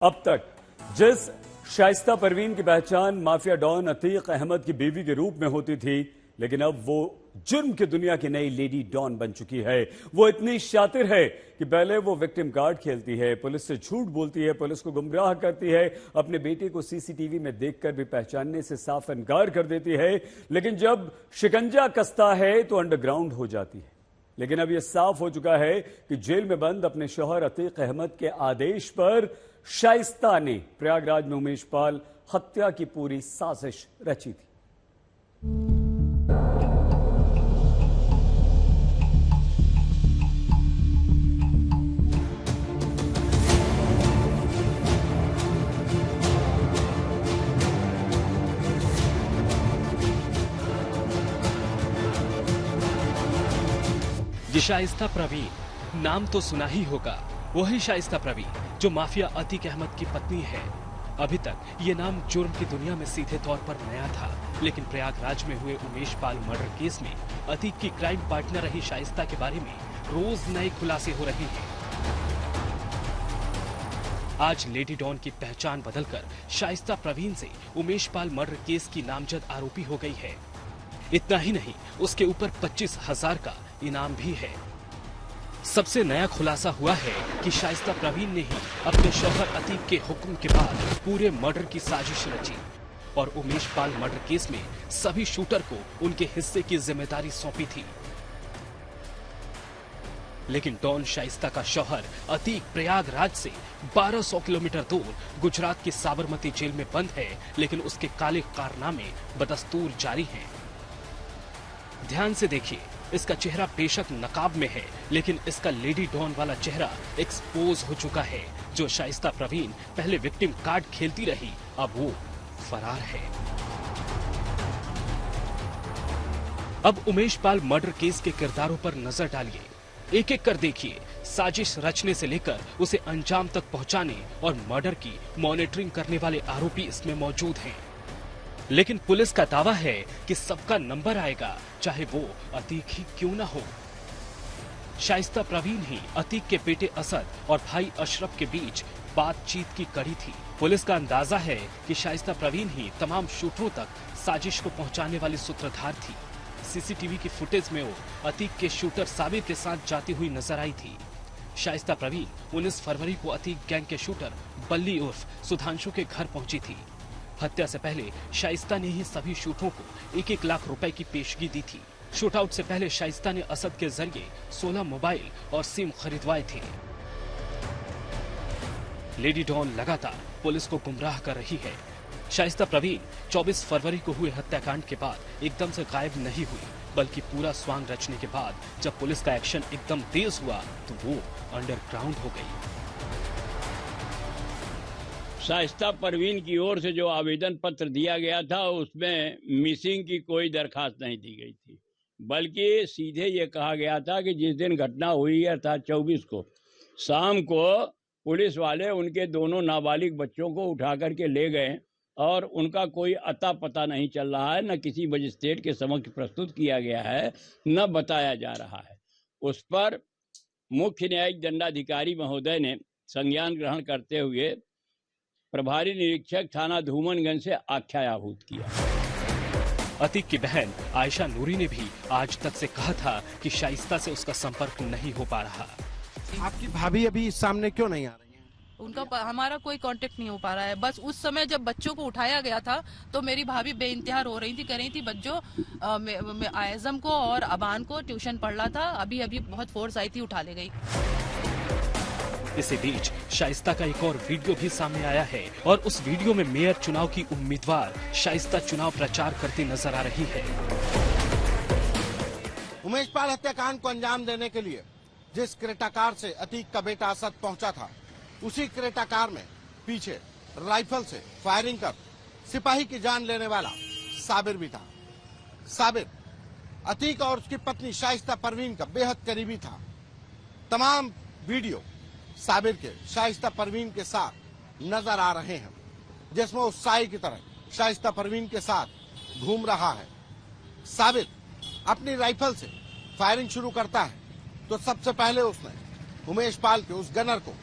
अब तक जिस शाइस्ता परवीन की पहचान माफिया डॉन अतीक अहमद की बीवी के रूप में होती थी, लेकिन अब वो जुर्म की दुनिया की नई लेडी डॉन बन चुकी है। वो इतनी शातिर है कि पहले वो विक्टिम कार्ड खेलती है, पुलिस से झूठ बोलती है, पुलिस को गुमराह करती है, अपने बेटे को सीसीटीवी में देखकर भी पहचानने से साफ इनकार कर देती है। लेकिन जब शिकंजा कसता है तो अंडरग्राउंड हो जाती है। लेकिन अब यह साफ हो चुका है कि जेल में बंद अपने शौहर अतीक अहमद के आदेश पर शाइस्ता ने प्रयागराज में उमेश पाल हत्या की पूरी साजिश रची थी। ये शाइस्ता प्रवीण नाम तो सुना ही होगा। वही शाइस्ता प्रवीण जो माफिया अतीक अहमद की पत्नी है। अभी तक ये नाम जुर्म की दुनिया में सीधे तौर पर नया था, लेकिन प्रयागराज में हुए उमेश पाल मर्डर केस में अतीक की क्राइम पार्टनर रही शाइस्ता के बारे में रोज नए खुलासे हो रहे हैं। आज लेडी डॉन की पहचान बदलकर शाइस्ता प्रवीण से उमेश पाल मर्डर केस की नामजद आरोपी हो गई है। इतना ही नहीं, उसके ऊपर 25,000 का इनाम भी है। सबसे नया खुलासा हुआ है कि शाइस्ता प्रवीण ने ही अपने शौहर अतीक के हुक्म के बाद पूरे मर्डर की साजिश रची और उमेश पाल मर्डर केस में सभी शूटर को उनके हिस्से की जिम्मेदारी सौंपी थी। लेकिन डॉन शाइस्ता का शौहर अतीक प्रयागराज से 1200 किलोमीटर दूर गुजरात की साबरमती जेल में बंद है, लेकिन उसके काले कारनामे बदस्तूर जारी हैं। ध्यान से देखिए, इसका चेहरा बेशक नकाब में है, लेकिन इसका लेडी डॉन वाला चेहरा एक्सपोज हो चुका है। जो शाइस्ता प्रवीण पहले विक्टिम कार्ड खेलती रही, अब वो फरार है। अब उमेश पाल मर्डर केस के किरदारों पर नजर डालिए। एक एक कर देखिए। साजिश रचने से लेकर उसे अंजाम तक पहुंचाने और मर्डर की मॉनिटरिंग करने वाले आरोपी इसमें मौजूद हैं। लेकिन पुलिस का दावा है कि सबका नंबर आएगा, चाहे वो अतीक ही क्यों ना हो। शाइस्ता प्रवीण ही अतीक के बेटे असद और भाई अशरफ के बीच बातचीत की कड़ी थी। पुलिस का अंदाजा है कि शाइस्ता प्रवीण ही तमाम शूटरों तक साजिश को पहुंचाने वाली सूत्रधार थी। सीसीटीवी की फुटेज में वो अतीक के शूटर साबिर के साथ जाती हुई नजर आई थी। शाइस्ता प्रवीण 19 फरवरी को अतीक गैंग के शूटर बल्ली उर्फ सुधांशु के घर पहुंची थी। हत्या से पहले शाइस्ता ने ही सभी शूटरों को 1-1 लाख रुपए की पेशगी दी थी। शूटआउट से पहले शाइस्ता ने असद के जरिए 16 मोबाइल और सिम खरीदवाए थे। लेडी डॉन लगातार पुलिस को गुमराह कर रही है। शाइस्ता प्रवीण 24 फरवरी को हुए हत्याकांड के बाद एकदम से गायब नहीं हुई, बल्कि पूरा स्वांग रचने के बाद जब पुलिस का एक्शन एकदम तेज हुआ तो वो अंडरग्राउंड हो गई। शाइस्ता परवीन की ओर से जो आवेदन पत्र दिया गया था, उसमें मिसिंग की कोई दरखास्त नहीं दी गई थी, बल्कि सीधे ये कहा गया था कि जिस दिन घटना हुई अर्थात 24 को शाम को पुलिस वाले उनके दोनों नाबालिग बच्चों को उठा करके ले गए और उनका कोई अता पता नहीं चल रहा है, न किसी मजिस्ट्रेट के समक्ष प्रस्तुत किया गया है, न बताया जा रहा है। उस पर मुख्य न्यायिक दंडाधिकारी महोदय ने संज्ञान ग्रहण करते हुए प्रभारी निरीक्षक थाना धूमनगंज से आख्यायाभूत किया। अतीक की बहन आयशा नूरी ने भी आज तक से कहा था कि शाइस्ता से उसका संपर्क नहीं हो पा रहा। आपकी भाभी अभी सामने क्यों नहीं आ रही हैं? उनका हमारा कोई कांटेक्ट नहीं हो पा रहा है। बस उस समय जब बच्चों को उठाया गया था तो मेरी भाभी बेइंतहा रो रही थी, कह रही थी बच्चों आयजम को और अबान को ट्यूशन पढ़ रहा था, अभी अभी बहुत फोर्स आई थी, उठा ले गई। इसी बीच शाइस्ता का एक और वीडियो भी सामने आया है और उस वीडियो में मेयर चुनाव की उम्मीदवार शाइस्ता चुनाव प्रचार करती नजर आ रही है। उमेश पाल हत्याकांड को अंजाम देने के लिए जिस क्रेटा कार से अतीक का बेटा असद पहुंचा था, उसी क्रेटा कार में पीछे राइफल से फायरिंग कर सिपाही की जान लेने वाला साबिर भी था। साबिर अतीक और उसकी पत्नी शाइस्ता परवीन का बेहद करीबी था। तमाम वीडियो साबिर के शाइस्ता परवीन के साथ नजर आ रहे हैं, जिसमें उस साई की तरह शाइस्ता परवीन के साथ घूम रहा है। साबिर अपनी राइफल से फायरिंग शुरू करता है तो सबसे पहले उसने उमेश पाल के उस गनर को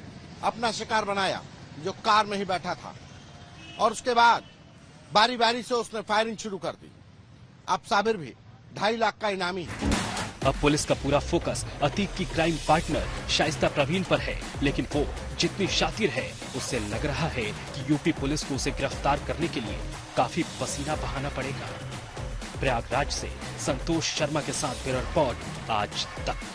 अपना शिकार बनाया जो कार में ही बैठा था, और उसके बाद बारी बारी से उसने फायरिंग शुरू कर दी। अब साबिर भी 2.5 लाख का इनामी है। अब पुलिस का पूरा फोकस अतीक की क्राइम पार्टनर शाइस्ता प्रवीण पर है, लेकिन वो जितनी शातिर है उससे लग रहा है कि यूपी पुलिस को उसे गिरफ्तार करने के लिए काफी पसीना बहाना पड़ेगा। प्रयागराज से संतोष शर्मा के साथ ब्यूरो रिपोर्ट आज तक।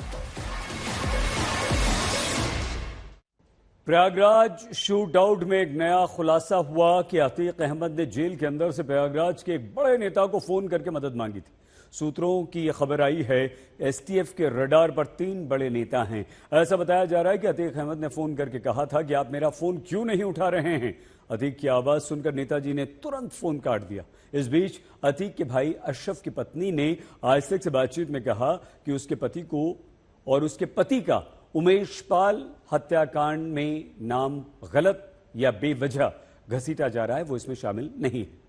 प्रयागराज शूट आउट में एक नया खुलासा हुआ कि अतीक अहमद ने जेल के अंदर से प्रयागराज के एक बड़े नेता को फोन करके मदद मांगी थी। सूत्रों की यह खबर आई है एसटीएफ के रडार पर 3 बड़े नेता हैं। ऐसा बताया जा रहा है कि अतीक अहमद ने फोन करके कहा था कि आप मेरा फोन क्यों नहीं उठा रहे हैं। अतीक की आवाज सुनकर नेताजी ने तुरंत फोन काट दिया। इस बीच अतीक के भाई अशरफ की पत्नी ने आज तक से बातचीत में कहा कि उसके पति को और उसके पति का उमेश पाल हत्याकांड में नाम गलत या बेवजह घसीटा जा रहा है, वो इसमें शामिल नहीं है।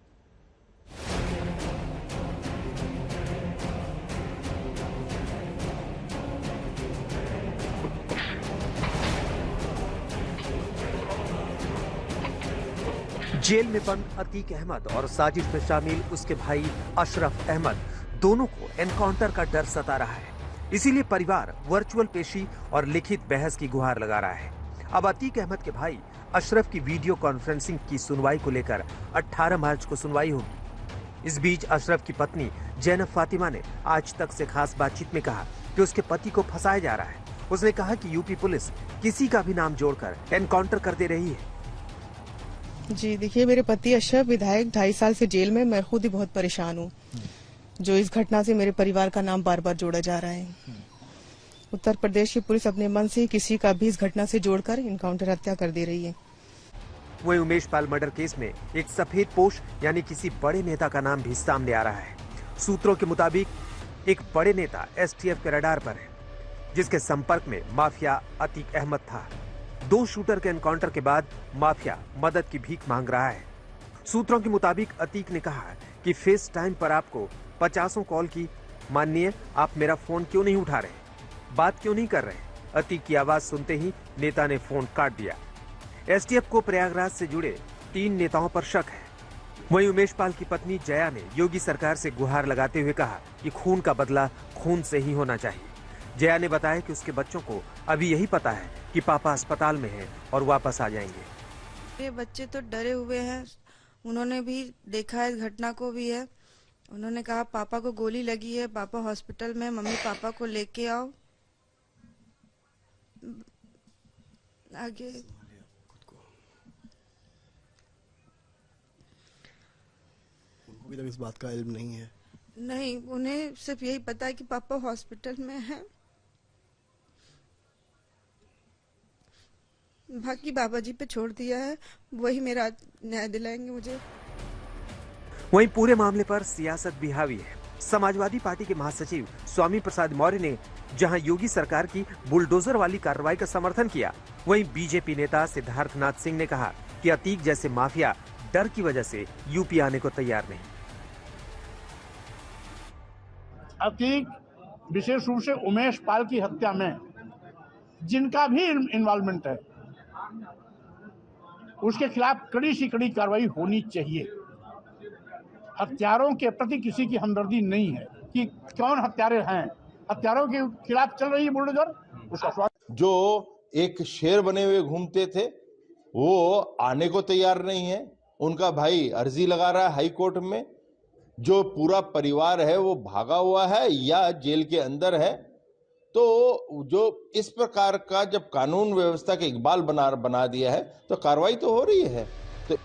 जेल में बंद अतीक अहमद और साजिश में शामिल उसके भाई अशरफ अहमद दोनों को एनकाउंटर का डर सता रहा है। इसीलिए परिवार वर्चुअल पेशी और लिखित बहस की गुहार लगा रहा है। अब अतीक अहमद के भाई अशरफ की वीडियो कॉन्फ्रेंसिंग की सुनवाई को लेकर 18 मार्च को सुनवाई होगी। इस बीच अशरफ की पत्नी जैनब फातिमा ने आज तक से खास बातचीत में कहा कि उसके पति को फंसाया जा रहा है। उसने कहा कि यूपी पुलिस किसी का भी नाम जोड़कर एनकाउंटर कर दे रही है। जी देखिए, मेरे पति अशरफ विधायक 2.5 साल से जेल में, मैं खुद ही बहुत परेशान हूँ। जो इस घटना से मेरे परिवार का नाम बार बार जोड़ा जा रहा है। उत्तर प्रदेश की पुलिस अपने मन से किसी का भी इस घटना से जोड़कर इनकाउंटर हत्या कर दे रही है। वहीं उमेश पाल मर्डर केस में एक सफेद पोश यानी किसी बड़े नेता का नाम भी सामने आ रहा है। सूत्रों के मुताबिक एक बड़े नेता एसटीएफ के रडार पर है, जिसके संपर्क में माफिया अतीक अहमद था। 2 शूटर के एनकाउंटर के बाद माफिया मदद की भीख मांग रहा है। सूत्रों के मुताबिक अतीक ने कहा कि फेस टाइम पर आपको 50 कॉल की, माननीय आप मेरा फोन क्यों नहीं उठा रहे, बात क्यों नहीं कर रहे। अतीक की आवाज सुनते ही नेता ने फोन काट दिया। एसटीएफ को प्रयागराज से जुड़े 3 नेताओं पर शक है। वहीं उमेश पाल की पत्नी जया ने योगी सरकार से गुहार लगाते हुए कहा कि खून का बदला खून से ही होना चाहिए। जया ने बताया कि उसके बच्चों को अभी यही पता है कि पापा अस्पताल में हैं और वापस आ जाएंगे। ये बच्चे तो डरे हुए हैं, उन्होंने भी देखा है, इस घटना को भी है। उन्होंने कहा पापा को गोली लगी है, पापा हॉस्पिटल में, मम्मी पापा को लेके आओ। आगे उनको भी इस बात का इल्म नहीं है। नहीं, उन्हें सिर्फ यही पता है कि पापा हॉस्पिटल में हैं। बाकी बाबा जी पे छोड़ दिया है, वही मेरा न्याय दिलाएंगे मुझे। वहीं पूरे मामले पर सियासत भी हावी है। समाजवादी पार्टी के महासचिव स्वामी प्रसाद मौर्य ने जहां योगी सरकार की बुलडोजर वाली कार्रवाई का समर्थन किया, वहीं बीजेपी नेता सिद्धार्थनाथ सिंह ने कहा कि अतीक जैसे माफिया डर की वजह से यूपी आने को तैयार नहीं। अतीक विशेष रूप से उमेश पाल की हत्या में जिनका भी इन्वॉल्वमेंट है, उसके खिलाफ कड़ी से कड़ी कार्रवाई होनी चाहिए। हत्यारों के प्रति किसी की हमदर्दी नहीं है कि कौन हत्यारे हैं, हत्यारों के खिलाफ चल रही है बुलडोजर, उसका जो एक शेर बने हुए घूमते थे वो आने को तैयार नहीं है। उनका भाई अर्जी लगा रहा है हाई कोर्ट में। जो पूरा परिवार है वो भागा हुआ है या जेल के अंदर है। तो जो इस प्रकार का जब कानून व्यवस्था के इकबाल बना दिया है तो कार्रवाई तो हो रही है। तो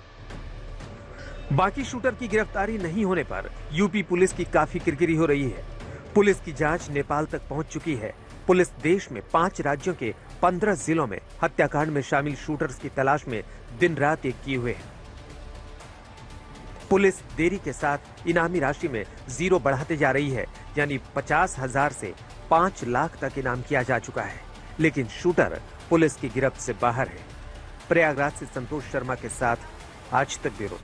बाकी शूटर की गिरफ्तारी नहीं होने पर यूपी पुलिस की काफी किरकिरी हो रही है। पुलिस की जांच नेपाल तक पहुंच चुकी है। पुलिस देश में 5 राज्यों के 15 जिलों में हत्याकांड में शामिल शूटर्स की तलाश में दिन रात एक किए हुए है। पुलिस देरी के साथ इनामी राशि में 0 बढ़ाते जा रही है, यानी 50,000 से 5 लाख तक इनाम किया जा चुका है, लेकिन शूटर पुलिस की गिरफ्त से बाहर है। प्रयागराज से संतोष शर्मा के साथ आज तक ब्यूरो।